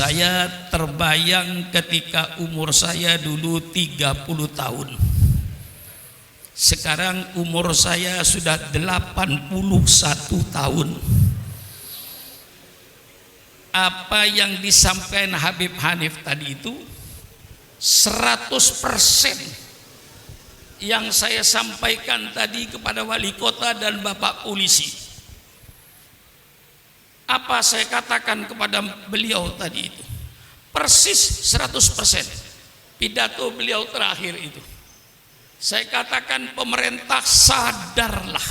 Saya terbayang ketika umur saya dulu 30 tahun. Sekarang umur saya sudah 81 tahun. Apa yang disampaikan Habib Hanif tadi itu 100% yang saya sampaikan tadi kepada wali kota dan bapak polisi. Apa saya katakan kepada beliau tadi itu? Persis 100%. Pidato beliau terakhir itu. Saya katakan pemerintah sadarlah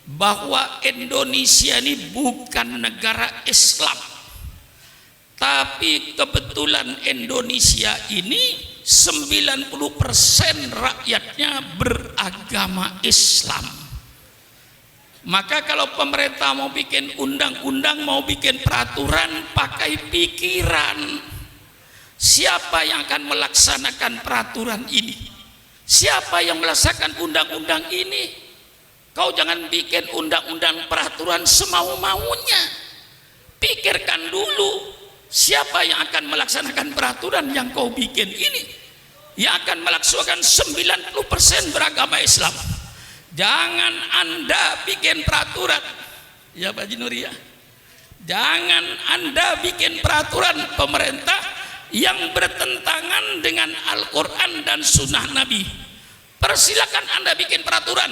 bahwa Indonesia ini bukan negara Islam. Tapi kebetulan Indonesia ini 90% rakyatnya beragama Islam. Maka kalau pemerintah mau bikin undang-undang, mau bikin peraturan, pakai pikiran. Siapa yang akan melaksanakan peraturan ini? Siapa yang melaksanakan undang-undang ini? Kau jangan bikin undang-undang peraturan semau-maunya. Pikirkan dulu, siapa yang akan melaksanakan peraturan yang kau bikin ini? Yang akan melaksanakan 90% beragama Islam. Jangan Anda bikin peraturan, ya Pak Jinuria. Jangan Anda bikin peraturan pemerintah yang bertentangan dengan Al-Quran dan Sunnah Nabi. Persilakan Anda bikin peraturan.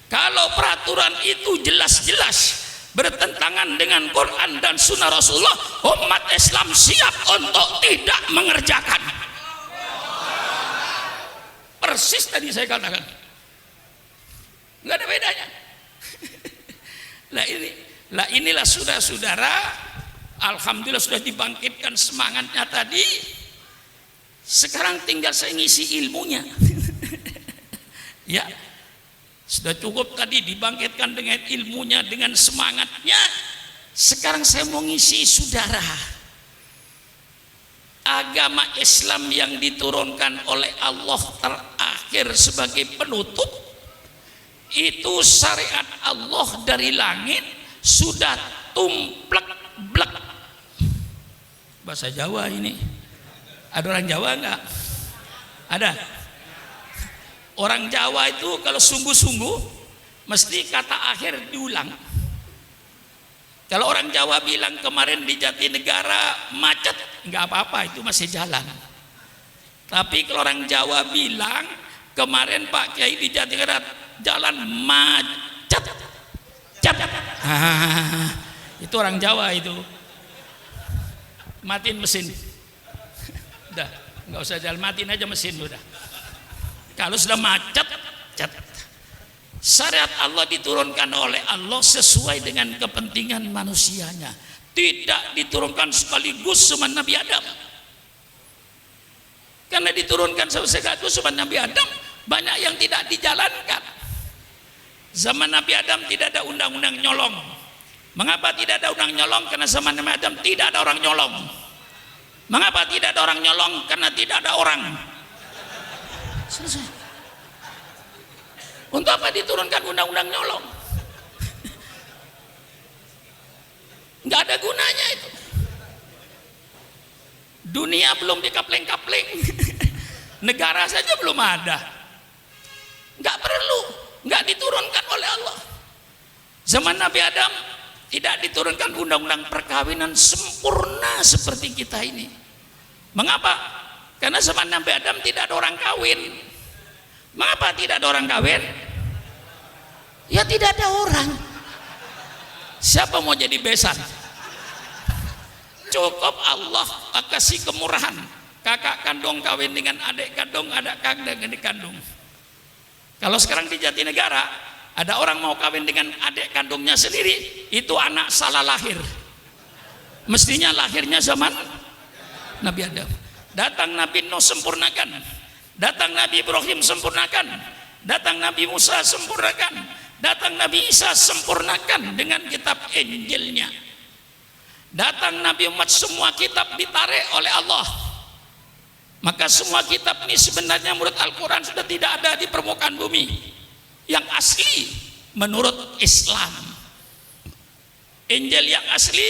Kalau peraturan itu jelas-jelas bertentangan dengan Quran dan Sunnah Rasulullah, umat Islam siap untuk tidak mengerjakan. Persis tadi saya katakan. Nggak ada bedanya. Inilah saudara-saudara, alhamdulillah sudah dibangkitkan semangatnya tadi. Sekarang tinggal saya ngisi ilmunya. Ya, sudah cukup tadi dibangkitkan dengan ilmunya, dengan semangatnya. Sekarang saya mau ngisi saudara. Agama Islam yang diturunkan oleh Allah terakhir sebagai penutup, itu syariat Allah dari langit sudah tumplek-blek. Bahasa Jawa ini. Ada orang Jawa enggak? Ada. Orang Jawa itu kalau sungguh-sungguh mesti kata akhir diulang. Kalau orang Jawa bilang kemarin di Jatinegara macet, enggak apa-apa, itu masih jalan. Tapi kalau orang Jawa bilang kemarin Pak Kiai di Jatinegara jalan macet, itu orang Jawa itu. Matiin mesin, udah nggak usah jalan, matiin aja mesin udah. Kalau sudah macet, syariat Allah diturunkan oleh Allah sesuai dengan kepentingan manusianya, tidak diturunkan sekaligus sama Nabi Adam. Karena diturunkan sekaligus sama Nabi Adam, banyak yang tidak dijalankan. Zaman Nabi Adam tidak ada undang-undang nyolong. Mengapa tidak ada undang nyolong? Karena zaman Nabi Adam tidak ada orang nyolong. Mengapa tidak ada orang nyolong? Karena tidak ada orang. Selesai. Untuk apa diturunkan undang-undang nyolong? Nggak ada gunanya itu. Dunia belum dikapling-kapling. Negara saja belum ada. Nggak perlu. Nggak diturunkan oleh Allah. Zaman Nabi Adam tidak diturunkan undang-undang perkawinan sempurna seperti kita ini. Mengapa? Karena zaman Nabi Adam tidak ada orang kawin. Mengapa tidak ada orang kawin? Ya tidak ada orang. Siapa mau jadi besan? Cukup Allah kasih kemurahan. Kakak kandung kawin dengan adik kandung, adik kandung. Kalau sekarang di Jatinegara ada orang mau kawin dengan adik kandungnya sendiri, itu anak salah lahir. Mestinya lahirnya zaman Nabi Adam. Datang Nabi Nuh sempurnakan, datang Nabi Ibrahim sempurnakan, datang Nabi Musa sempurnakan, datang Nabi Isa sempurnakan dengan kitab Injilnya. Datang Nabi Muhammad, semua kitab ditarik oleh Allah. Maka semua kitab ini sebenarnya menurut Al-Quran sudah tidak ada di permukaan bumi. Yang asli menurut Islam. Injil yang asli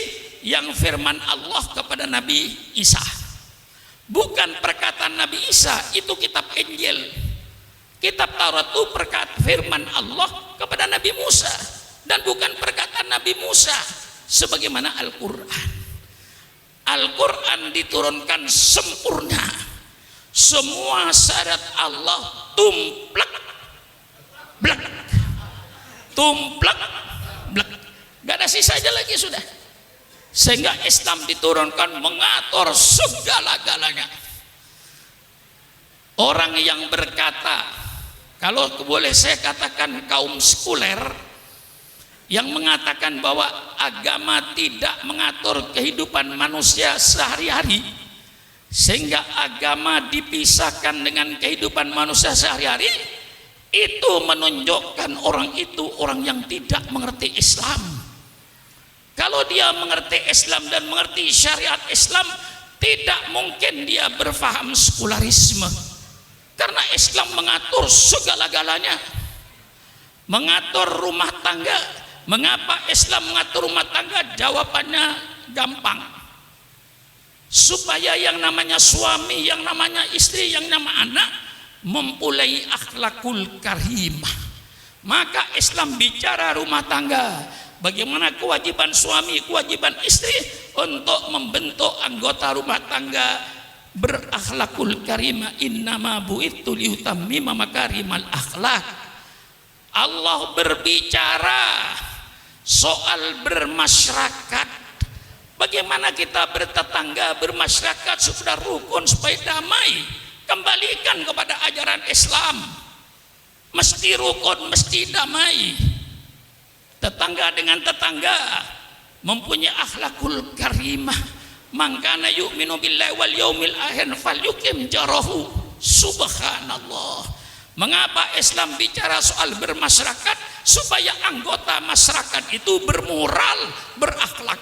yang firman Allah kepada Nabi Isa. Bukan perkataan Nabi Isa, itu kitab Injil. Kitab Taurat itu perkataan firman Allah kepada Nabi Musa, dan bukan perkataan Nabi Musa sebagaimana Al-Quran. Al-Quran diturunkan sempurna, semua syarat Allah tumplek blek, tumplek blek, gak ada sisa aja lagi sudah. Sehingga Islam diturunkan mengatur segala-galanya. Orang yang berkata, kalau boleh saya katakan kaum sekuler, yang mengatakan bahwa agama tidak mengatur kehidupan manusia sehari-hari, sehingga agama dipisahkan dengan kehidupan manusia sehari-hari, itu menunjukkan orang itu orang yang tidak mengerti Islam. Kalau dia mengerti Islam dan mengerti syariat Islam, tidak mungkin dia berfaham sekularisme, karena Islam mengatur segala-galanya, mengatur rumah tangga. Mengapa Islam mengatur rumah tangga? Jawabannya gampang, supaya yang namanya suami, yang namanya istri, yang namanya anak mempunyai akhlakul karimah. Maka Islam bicara rumah tangga, bagaimana kewajiban suami, kewajiban istri untuk membentuk anggota rumah tangga berakhlakul karimah. Innama bu'itsu liutammima makarimal akhlak. Allah berbicara soal bermasyarakat, bagaimana kita bertetangga, bermasyarakat supaya rukun, supaya damai. Kembalikan kepada ajaran Islam, mesti rukun, mesti damai. Tetangga dengan tetangga mempunyai akhlakul karimah. Mangkana yu'minu billahi wal yaumil akhir falyukim jarahu. Subhanallah. Mengapa Islam bicara soal bermasyarakat? Supaya anggota masyarakat itu bermoral, berakhlak